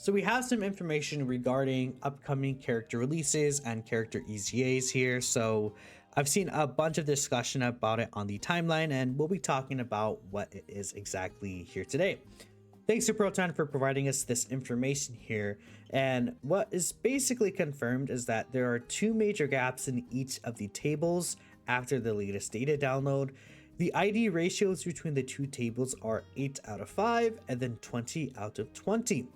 So we have some information regarding upcoming character releases and character EZAs here. So I've seen a bunch of discussion about it on the timeline, and we'll be talking about what it is exactly here today. Thanks to Proton for providing us this information here. And what is basically confirmed is that there are two major gaps in each of the tables after the latest data download. The ID ratios between the two tables are 8 out of 5 and then 20 out of 20.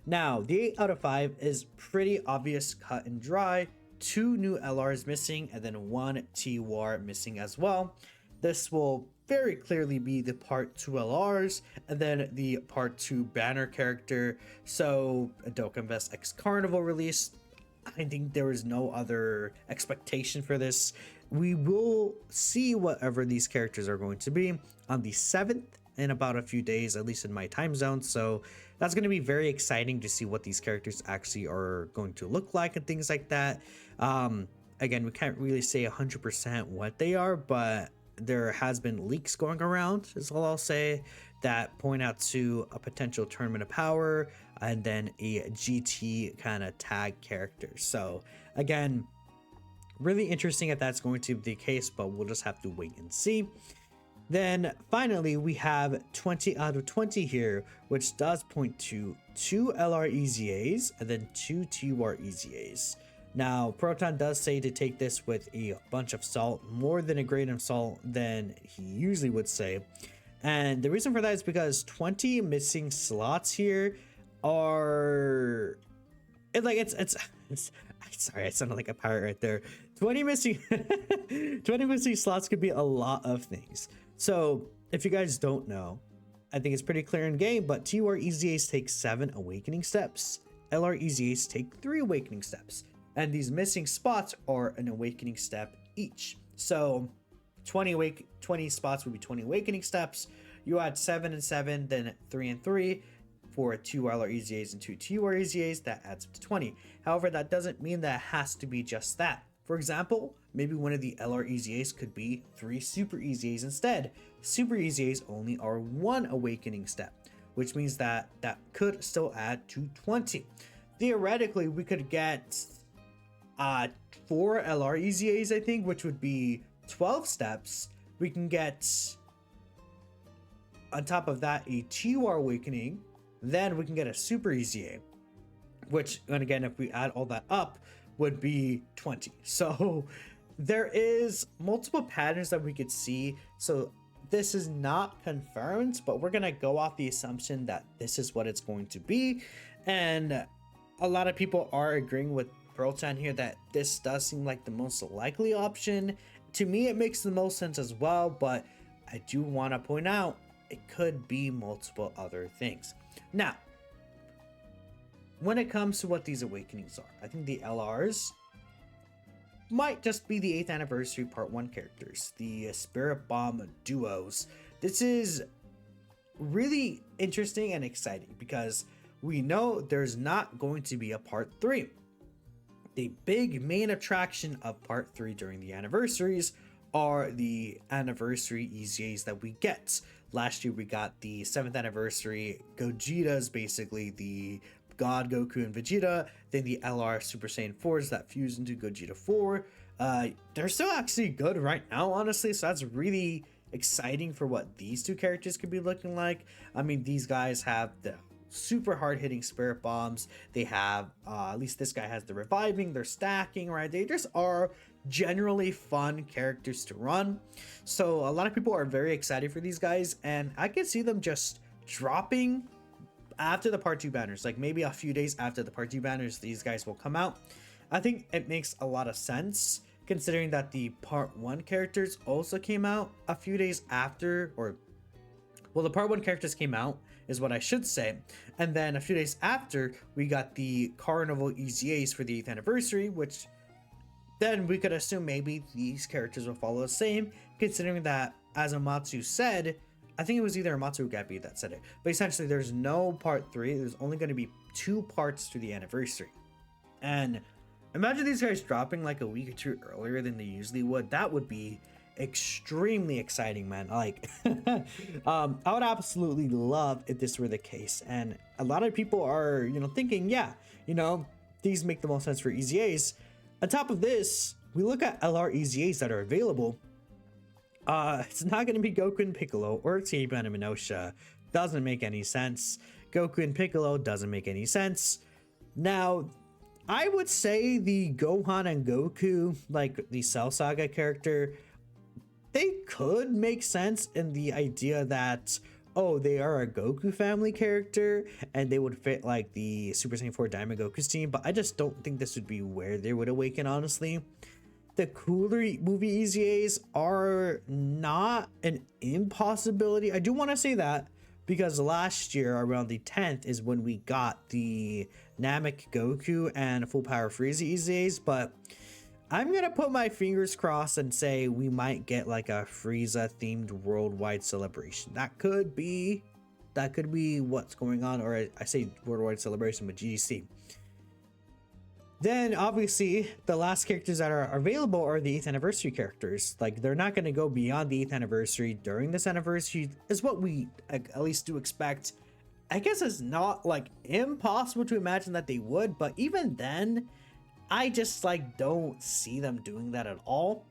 Now, the 8 out of 5 is pretty obvious, cut and dry. 2 new LRs missing and then 1 TUR missing as well. This will very clearly be the part 2 LRs and then the part 2 banner character. So a Dokkanfest X Carnival release, I think there is no other expectation for this. We will see whatever these characters are going to be on the 7th in about a few days, at least in my time zone. So that's going to be very exciting to see what these characters actually are going to look like and things like that. Again, we can't really say 100% what they are, but there has been leaks going around, is all I'll say, that point out to a potential Tournament of Power and then a GT kind of tag character. So again, really interesting if that's going to be the case, but we'll just have to wait and see. Then finally, we have 20 out of 20 here, which does point to 2 LR EZAs and then 2 TUR EZAs. Now, Proton does say to take this with a bunch of salt, more than a grain of salt than he usually would say. And the reason for that is because 20 missing slots here are... It's sorry, I sounded like a pirate right there. 20 missing 20 missing slots could be a lot of things. So if you guys don't know, I think it's pretty clear in game, but TUR EZAs take 7 awakening steps. LR EZAs take 3 awakening steps. And these missing spots are an awakening step each. So 20 spots would be 20 awakening steps. You add 7 and 7, then 3 and 3 for 2 LR EZAs and 2 TUR EZAs, that adds up to 20. However, that doesn't mean that it has to be just that. For example, maybe one of the LR EZAs could be 3 Super EZAs instead. Super EZAs only are 1 awakening step, which means that that could still add to 20. Theoretically, we could get 4 LR EZAs, I think, which would be 12 steps. We can get, on top of that, a TUR awakening. Then we can get a Super EZA, which, and again, if we add all that up, would be 20. So there is multiple patterns that we could see. So this is not confirmed, but we're going to go off the assumption that this is what it's going to be. And a lot of people are agreeing with Proton here that this does seem like the most likely option. To me, it makes the most sense as well, but I do want to point out it could be multiple other things. Now, when it comes to what these awakenings are, I think the LRs might just be the 8th anniversary part 1 characters, the Spirit Bomb duos. This is really interesting and exciting because we know there's not going to be a part 3. The big main attraction of part 3 during the anniversaries are the anniversary EZAs that we get. Last year we got the 7th anniversary Gogetas, basically the God Goku and Vegeta, then the LR Super Saiyan 4s that fuse into Gogeta 4. They're still actually good right now, honestly, so that's really exciting for what these two characters could be looking like. I mean, these guys have the super hard hitting spirit bombs. They have at least this guy has the reviving, they're stacking, right? They just are generally fun characters to run. So a lot of people are very excited for these guys, and I can see them just dropping after the part 2 banners, like maybe a few days after the part 2 banners, these guys will come out. I think it makes a lot of sense considering that the part 1 characters also came out a few days after, or well, the part 1 characters came out is what I should say, and then a few days after we got the Carnival EZAs for the 8th anniversary, which then we could assume maybe these characters will follow the same, considering that, as Amatsu said, I think it was either Amatsu or Gabi that said it, but essentially there's no part 3, there's only going to be 2 parts to the anniversary. And imagine these guys dropping like a week or 2 earlier than they usually would. That would be extremely exciting, man. Like, I would absolutely love if this were the case. And a lot of people are, thinking, yeah, these make the most sense for EZAs. On top of this, we look at LR EZAs that are available. It's not going to be Goku and Piccolo or Teiba and Minosha. Doesn't make any sense. Goku and Piccolo doesn't make any sense. Now, I would say the Gohan and Goku, like the Cell Saga character, they could make sense in the idea that, oh, they are a Goku family character and they would fit like the Super Saiyan 4 Diamond Goku's team, but I just don't think this would be where they would awaken, honestly. The cooler movie EZAs are not an impossibility. I do want to say that because last year around the 10th is when we got the Namek Goku and Full Power Frieza EZAs, but I'm gonna put my fingers crossed and say we might get like a Frieza themed worldwide celebration. That could be what's going on, or I say worldwide celebration with GDC. Then obviously the last characters that are available are the 8th anniversary characters. Like, they're not going to go beyond the 8th anniversary during this anniversary, is what we at least do expect. I guess it's not like impossible to imagine that they would, but even then I just like don't see them doing that at all.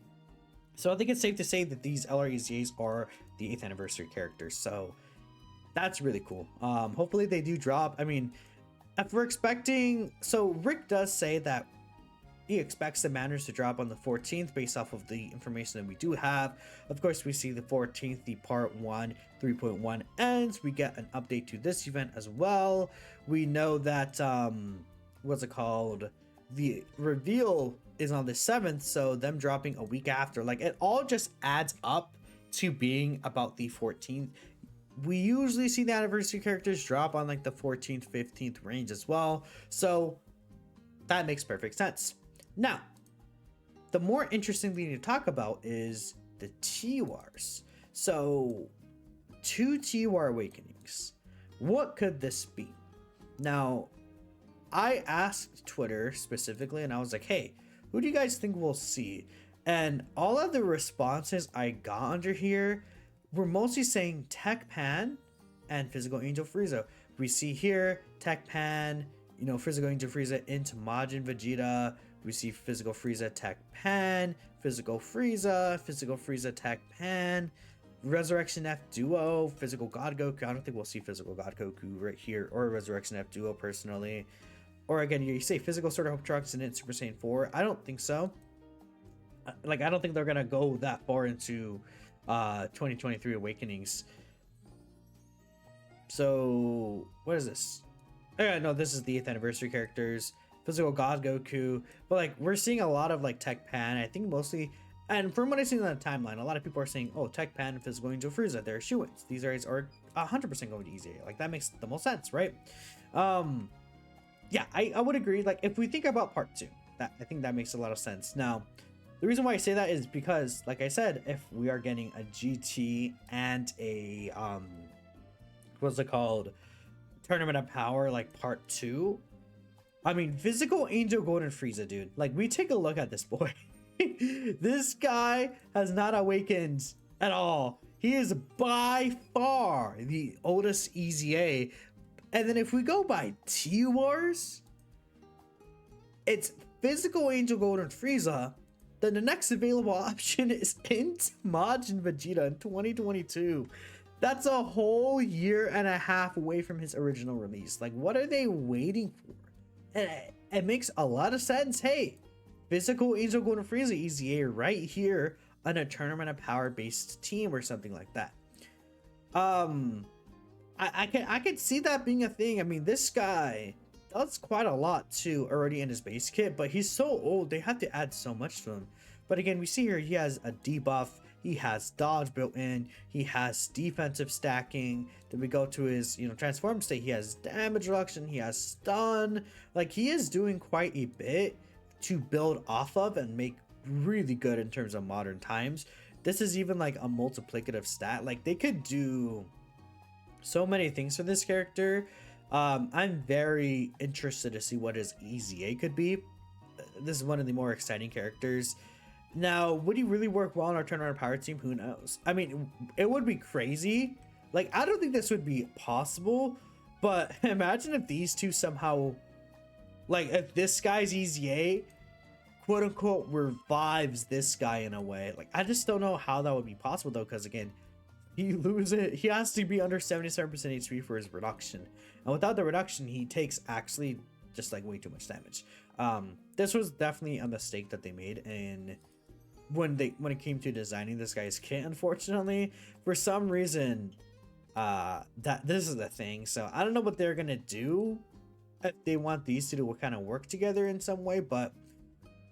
So I think it's safe to say that these LR EZAs are the 8th anniversary characters. So that's really cool. Hopefully they do drop. I mean, if we're expecting, so Rick does say that he expects the manners to drop on the 14th based off of the information that we do have. Of course, we see the 14th, the part 1 3.1 ends. We get an update to this event as well. We know that what's it called, the reveal is on the 7th, so them dropping a week after, like, it all just adds up to being about the 14th. We usually see the anniversary characters drop on like the 14th, 15th range as well. So that makes perfect sense. Now, the more interesting thing to talk about is the TURs. So 2 TUR awakenings. What could this be? Now, I asked Twitter specifically and I was like, hey, who do you guys think we'll see? And all of the responses I got under here, we're mostly saying Tech Pan and Physical Angel Frieza. We see here Tech Pan, Physical Angel Frieza into Majin Vegeta. We see Physical Frieza Tech Pan, Physical Frieza Tech Pan, Resurrection F Duo, Physical God Goku. I don't think we'll see Physical God Goku right here, or Resurrection F Duo personally. Or again, you say Physical Sword of Hope Trunks and then Super Saiyan 4. I don't think so. Like, I don't think they're gonna go that far into 2023 awakenings. So what is this? Oh, no, this is the 8th anniversary characters, Physical God Goku. But like, we're seeing a lot of like Tech Pan, I think mostly, and from what I've seen on the timeline, a lot of people are saying, oh, Tech Pan and Physical Angel Frieza, they're shoo-ins. These guys are 100% going to EZA. Like, that makes the most sense, right? Yeah, I would agree. Like, if we think about part 2, I think that makes a lot of sense. Now, the reason why I say that is because, like I said, if we are getting a GT and a what's it called, Tournament of Power, like part 2, I mean, Physical Angel Golden Frieza, dude, like, we take a look at this boy. This guy has not awakened at all. He is by far the oldest EZA. And then if we go by TURs, it's Physical Angel Golden Frieza. Then the next available option is into Majin Vegeta in 2022. That's a whole year and a half away from his original release. Like, what are they waiting for? And it makes a lot of sense. Hey, Physical Angel Golden Frieza EZA right here on a Tournament of Power based team or something like that. I could see that being a thing. I mean, this guy does quite a lot too already in his base kit, but he's so old, they have to add so much to him. But again, we see here he has a debuff, he has dodge built in, he has defensive stacking. Then we go to his transform state, he has damage reduction, he has stun. Like, he is doing quite a bit to build off of and make really good in terms of modern times. This is even like a multiplicative stat. Like, they could do so many things for this character. I'm very interested to see what his EZA could be. This is one of the more exciting characters. Now, would he really work well on our turnaround power team? Who knows? I mean, it would be crazy. Like, I don't think this would be possible, but imagine if these two somehow, like, if this guy's EZA, quote unquote, revives this guy in a way. Like, I just don't know how that would be possible, though, because again, he has to be under 77% HP for his reduction. And without the reduction, he takes actually just like way too much damage. This was definitely a mistake that they made, and when it came to designing this guy's kit, unfortunately, for some reason, that this is the thing. So I don't know what they're gonna do if they want these two to kind of work together in some way, but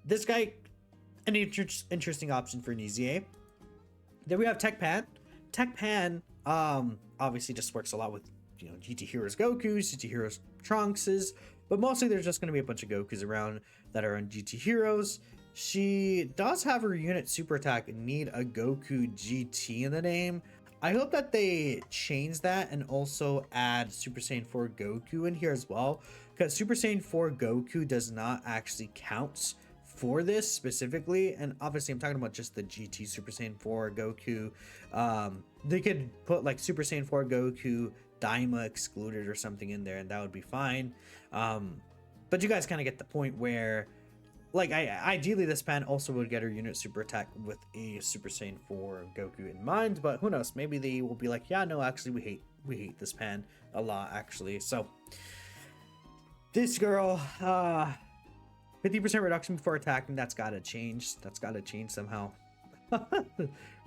this guy, an interesting option for an EZA. Then we have Tech Pan. Tech Pan obviously just works a lot with, you know, GT Heroes Gokus, GT Heroes Trunkses, but mostly there's just going to be a bunch of Gokus around that are on GT Heroes. She does have her unit super attack need a Goku GT in the name. I hope that they change that and also add Super Saiyan 4 Goku in here as well, because Super Saiyan 4 Goku does not actually count for this specifically. And obviously I'm talking about just the GT Super Saiyan 4 Goku. They could put like Super Saiyan 4 Goku Daima excluded or something in there, and that would be fine. But you guys kind of get the point where, like, ideally this pan also would get her unit super attack with a Super Saiyan 4 Goku in mind, but who knows, maybe they will be like, yeah, no, actually we hate this pan a lot, actually. So this girl, 50% reduction before attacking, that's gotta change somehow.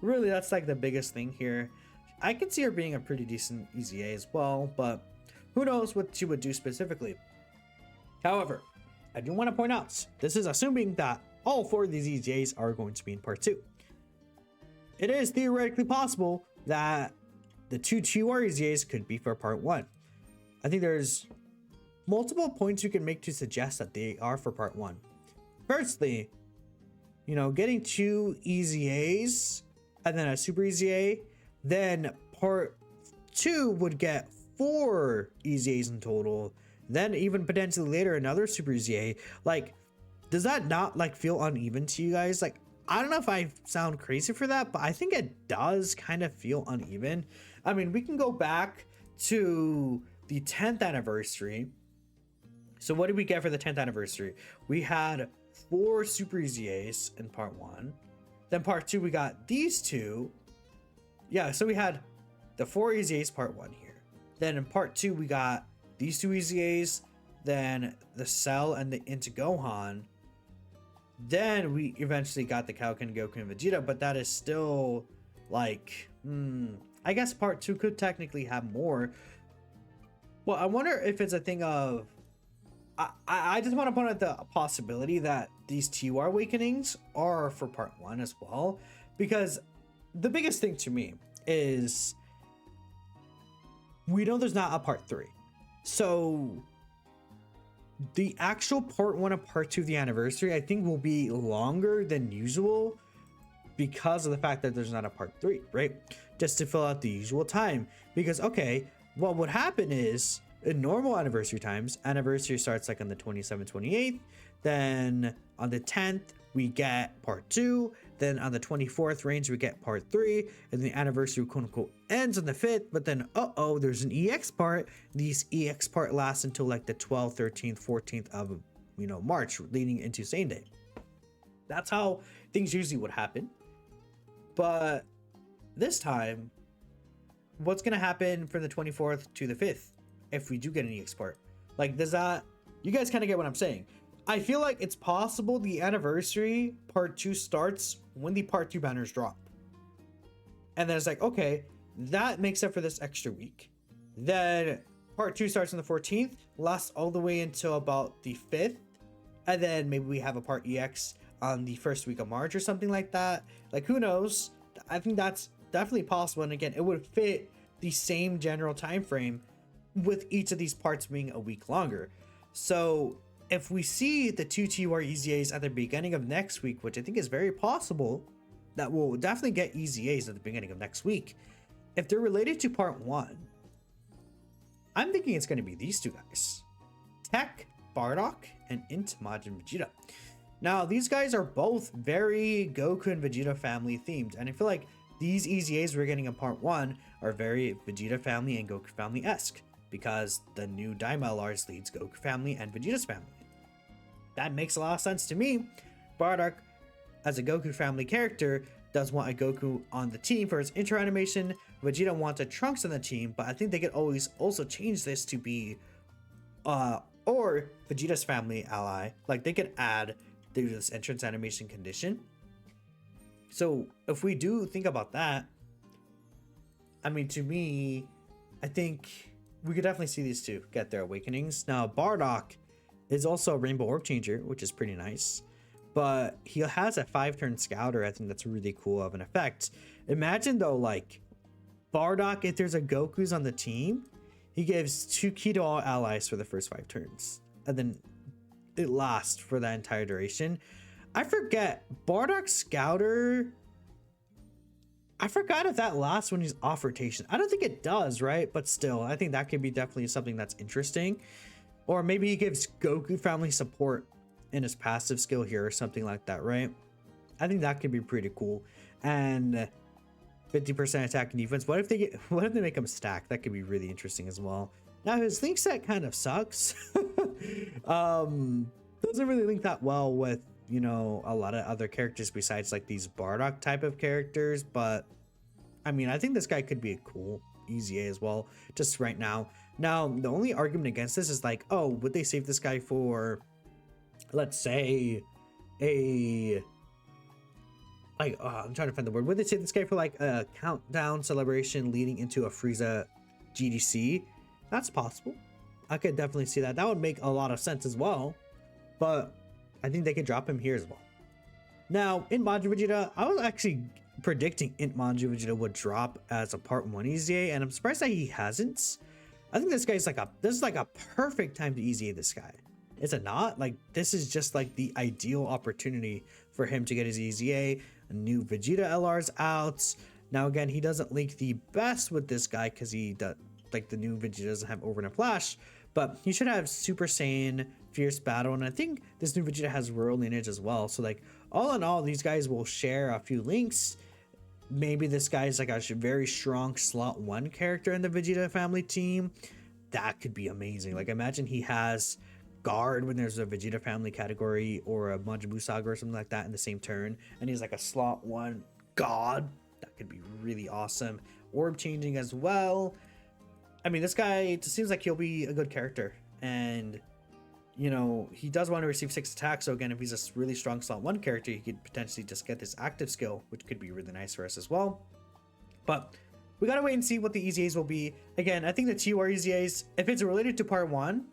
Really, that's like the biggest thing here. I can see her being a pretty decent EZA as well, but who knows what she would do specifically. However, I do want to point out, this is assuming that all 4 of these EZAs are going to be in part 2. It is theoretically possible that the 2 TUR EZAs could be for part 1. I think there's multiple points you can make to suggest that they are for part 1. Firstly, you know, getting 2 EZAs and then a Super EZA, then part 2 would get 4 EZAs in total, then even potentially later another Super EZA. Like, does that not like feel uneven to you guys? Like, I don't know if I sound crazy for that, but I think it does kind of feel uneven. I mean, we can go back to the 10th anniversary. So what did we get for the 10th anniversary? We had 4 Super EZAs in part 1. Then part 2, we got these 2. Yeah, so we had the 4 EZAs part 1 here. Then in part 2, we got these 2 EZAs, then the Cell and the Into Gohan. Then we eventually got the Kaioken, Goku, and Vegeta, but that is still like, I guess part 2 could technically have more. Well, I wonder if it's a thing of, I just want to point out the possibility that these TUR awakenings are for part 1 as well, because the biggest thing to me is we know there's not a part 3. So the actual part 1 and part 2 of the anniversary, I think, will be longer than usual because of the fact that there's not a part 3, right? Just to fill out the usual time. Because, okay, what would happen is in normal anniversary times, anniversary starts like on the 27th, 28th. Then on the 10th, we get part 2. Then on the 24th range, we get part 3. And the anniversary, quote unquote, ends on the 5th. But then, there's an EX part. These EX part lasts until like the 12th, 13th, 14th of, you know, March, leading into Same Day. That's how things usually would happen. But this time, what's going to happen from the 24th to the 5th if we do get an EX part? Like, does that, you guys kind of get what I'm saying? I feel like it's possible the anniversary part 2 starts when the part 2 banners drop. And then it's like, okay, that makes up for this extra week. Then part 2 starts on the 14th, lasts all the way until about the 5th. And then maybe we have a part EX on the first week of March or something like that. Like, who knows? I think that's definitely possible. And again, it would fit the same general time frame with each of these parts being a week longer. So if we see the 2 TUR EZAs at the beginning of next week, which I think is very possible, that we'll definitely get EZAs at the beginning of next week. If they're related to part 1, I'm thinking it's going to be these 2 guys, Tech, Bardock, and Int Majin Vegeta. Now, these guys are both very Goku and Vegeta family themed, and I feel like these EZAs we're getting in part 1 are very Vegeta family and Goku family-esque, because the new Daima LRs leads Goku family and Vegeta's family. That makes a lot of sense to me. Bardock, as a Goku family character, does want a Goku on the team for his intro animation. Vegeta wants a Trunks on the team, but I think they could always also change this to be or Vegeta's family ally. Like, they could add this entrance animation condition. So if we do think about that, I mean, to me, I think we could definitely see these two get their awakenings. Now, Bardock is also a Rainbow Orb Changer, which is pretty nice. But he has a 5-turn Scouter. I think that's really cool of an effect. Imagine though, like, Bardock, if there's a Goku's on the team, he gives 2 ki to all allies for the first 5 turns. And then it lasts for that entire duration. I forget, Bardock Scouter, I forgot if that lasts when he's off rotation. I don't think it does, right? But still, I think that could be definitely something that's interesting. Or maybe he gives Goku family support in his passive skill here or something like that, right? I think that could be pretty cool. And 50% attack and defense. What if they make him stack? That could be really interesting as well. Now his link set kind of sucks. Doesn't really link that well with, you know, a lot of other characters besides like these Bardock type of characters. But I mean, I think this guy could be a cool EZA as well, just right now. Now, the only argument against this is like, oh, would they save this guy for, let's say, I'm trying to find the word. Would they save this guy for like a countdown celebration leading into a Frieza GDC? That's possible. I could definitely see that. That would make a lot of sense as well. But I think they could drop him here as well. Now, Int Manju Vegeta, I was actually predicting Int Manju Vegeta would drop as a part 1 EZA, and I'm surprised that he hasn't. I think this guy's like this is like a perfect time to EZA this guy. Is it not? Like, this is just like the ideal opportunity for him to get his EZA. A new Vegeta LR's out. Now again, he doesn't link the best with this guy because he does, like, the new Vegeta doesn't have Overnight Flash, but he should have Super Saiyan, Fierce Battle, and I think this new Vegeta has Royal Lineage as well. So like, all in all, these guys will share a few links. Maybe this guy is like a very strong slot 1 character in the Vegeta family team. That could be amazing. Like, imagine he has guard when there's a Vegeta family category or a Majin Buu Saga or something like that in the same turn, and he's like a slot 1 god. That could be really awesome. Orb changing as well. I mean, this guy, it seems like he'll be a good character, and you know, he does want to receive 6 attacks. So again, if he's a really strong slot 1 character, he could potentially just get this active skill, which could be really nice for us as well. But we gotta wait and see what the EZAs will be. Again, I think the TUR EZAs, if it's related to part 1,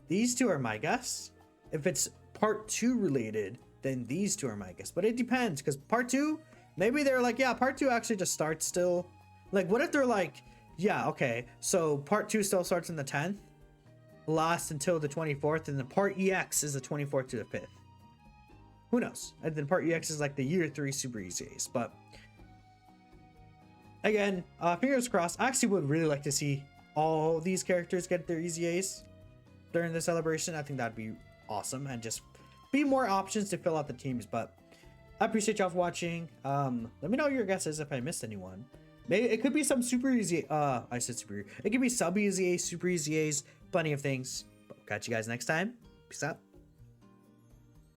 these two are my guess. If it's part 2 related, then these two are my guess. But it depends, because part 2, maybe they're like, yeah, part 2 actually just starts still. Like, what if they're like, yeah, okay, so part 2 still starts on the 10th, lasts until the 24th, and then part EX is the 24th to the 5th. Who knows? And then part EX is like the year 3 Super EZAs. But again, fingers crossed. I actually would really like to see all these characters get their EZAs during the celebration. I think that'd be awesome, and just be more options to fill out the teams. But I appreciate y'all for watching. Let me know your guesses if I missed anyone. Maybe it could be some Super EZA. I said Super. It could be sub EZAs, Super EZAs, plenty of things. But we'll catch you guys next time. Peace out.